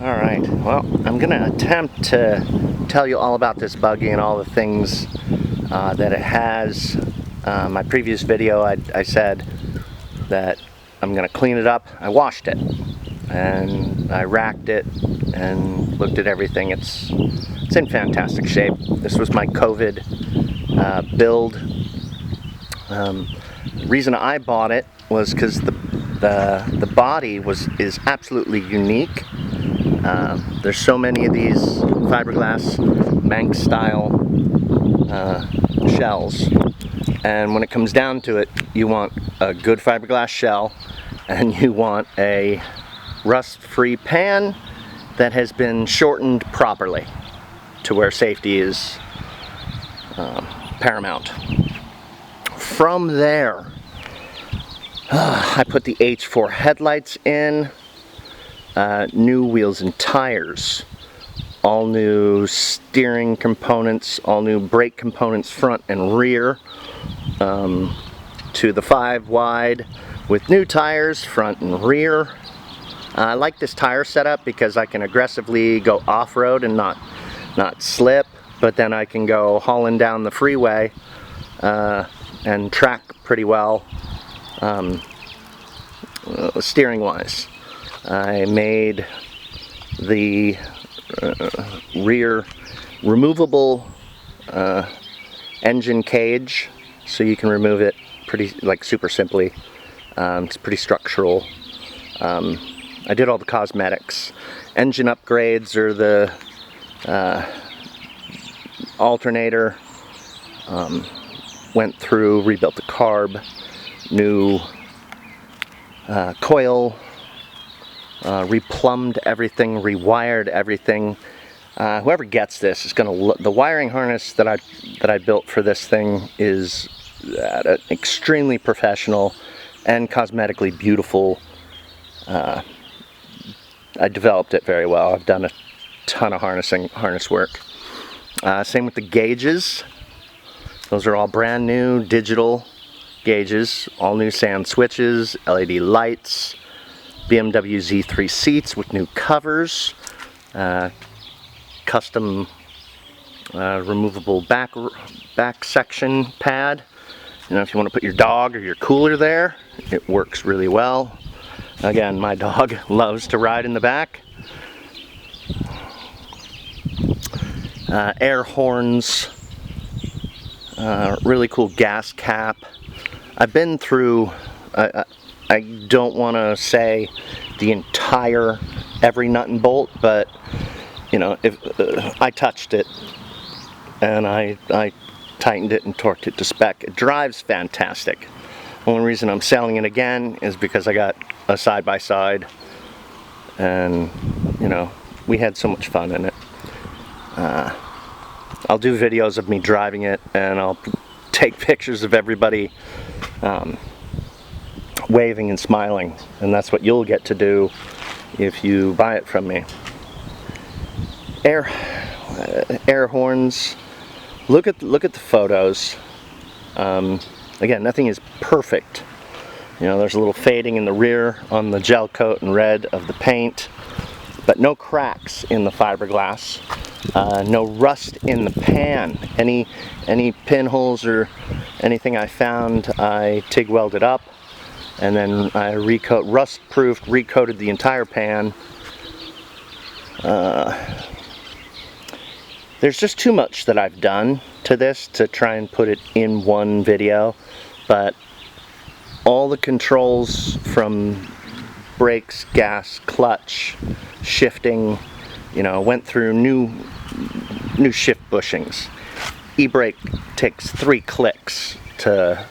Alright, well, I'm going to attempt to tell you all about this buggy and all the things that it has. My previous video, I said that I'm going to clean it up. I washed it, and I racked it, and looked at everything. It's in fantastic shape. This was my COVID build. The reason I bought it was because the body is absolutely unique. There's so many of these fiberglass Manx style shells, and when it comes down to it, you want a good fiberglass shell, and you want a rust-free pan that has been shortened properly to where safety is paramount. From there, I put the H4 headlights in, new wheels and tires, all new steering components, all new brake components front and rear, to the 5 wide with new tires front and rear. I like this tire setup because I can aggressively go off-road and not slip, but then I can go hauling down the freeway and track pretty well steering wise. I made the rear removable engine cage, so you can remove it super simply. It's pretty structural. I did all the cosmetics. Engine upgrades are the alternator. Went through, rebuilt the carb, new coil, replumbed everything, rewired everything. Whoever gets this is going to the wiring harness that I built for this thing is extremely professional and cosmetically beautiful. I developed it very well. I've done a ton of harness work. Same with the gauges. Those are all brand new digital gauges, all new sand switches, LED lights, BMW Z3 seats with new covers, custom removable back section pad. You know, if you want to put your dog or your cooler there, it works really well. Again, my dog loves to ride in the back. Air horns, really cool gas cap. I've been through, I don't want to say the entire, every nut and bolt, but you know, if I touched it and I tightened it and torqued it to spec. It drives fantastic. Only reason I'm selling it again is because I got a side-by-side, and you know, we had so much fun in it. I'll do videos of me driving it, and I'll take pictures of everybody waving and smiling, and that's what you'll get to do if you buy it from me. Air horns. Look at the photos. Again, nothing is perfect. You know, there's a little fading in the rear on the gel coat and red of the paint, but no cracks in the fiberglass. No rust in the pan. Any pinholes or anything I found, I TIG welded up, and then I rust-proofed, recoated the entire pan. There's just too much that I've done to this to try and put it in one video, but all the controls from brakes, gas, clutch, shifting, you know, went through new shift bushings. E-brake takes 3 clicks to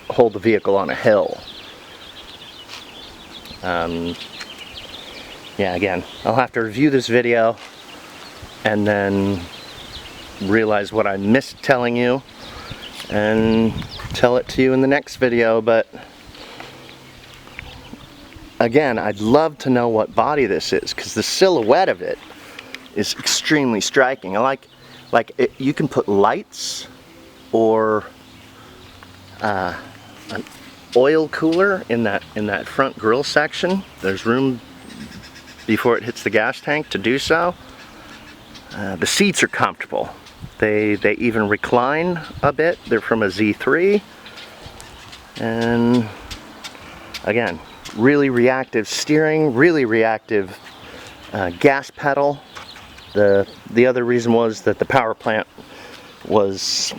hold the vehicle on a hill. Yeah, again, I'll have to review this video and then realize what I missed telling you and tell it to you in the next video. But again, I'd love to know what body this is, because the silhouette of it is extremely striking. I like it, you can put lights or an oil cooler in that front grill section. There's room before it hits the gas tank to do so. The seats are comfortable. They even recline a bit. They're from a Z3. And again, really reactive steering, really reactive gas pedal. The other reason was that the power plant was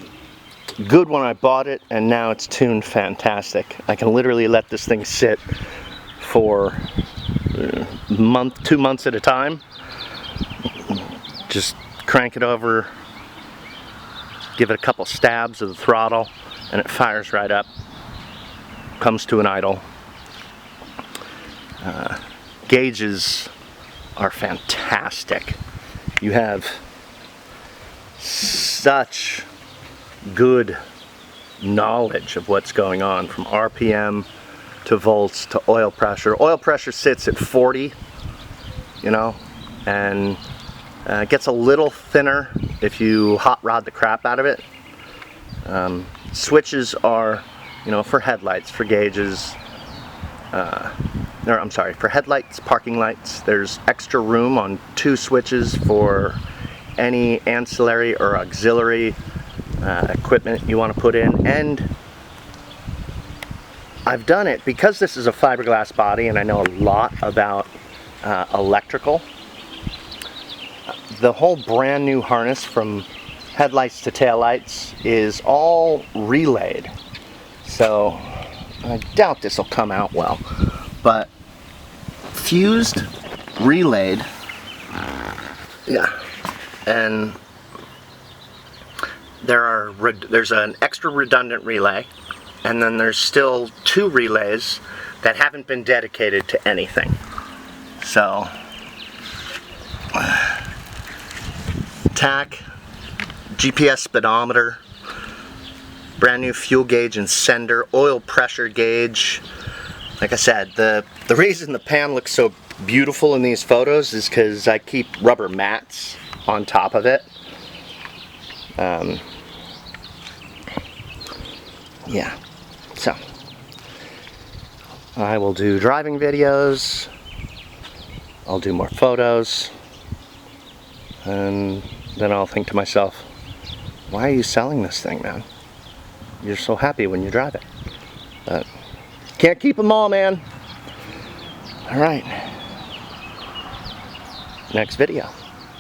good when I bought it, and now it's tuned fantastic. I can literally let this thing sit for a month, 2 months at a time. Just crank it over, give it a couple stabs of the throttle, and it fires right up. Comes to an idle. Gauges are fantastic. You have such good knowledge of what's going on, from RPM to volts to oil pressure. Oil pressure sits at 40, you know, and gets a little thinner if you hot rod the crap out of it. Switches are, you know, for headlights, for gauges, I'm sorry, for headlights, parking lights. There's extra room on 2 switches for any ancillary or auxiliary equipment you want to put in. And I've done it because this is a fiberglass body and I know a lot about electrical. The whole brand new harness from headlights to taillights is all relayed. So I doubt this will come out well, but fused, relayed, yeah, and there's an extra redundant relay, and then there's still 2 relays that haven't been dedicated to anything. So TAC, GPS speedometer, brand new fuel gauge and sender, oil pressure gauge. Like I said, the reason the pan looks so beautiful in these photos is because I keep rubber mats on top of it. Yeah, so I will do driving videos, I'll do more photos, and then I'll think to myself, why are you selling this thing, man? You're so happy when you drive it. But can't keep them all, man. All right. Next video.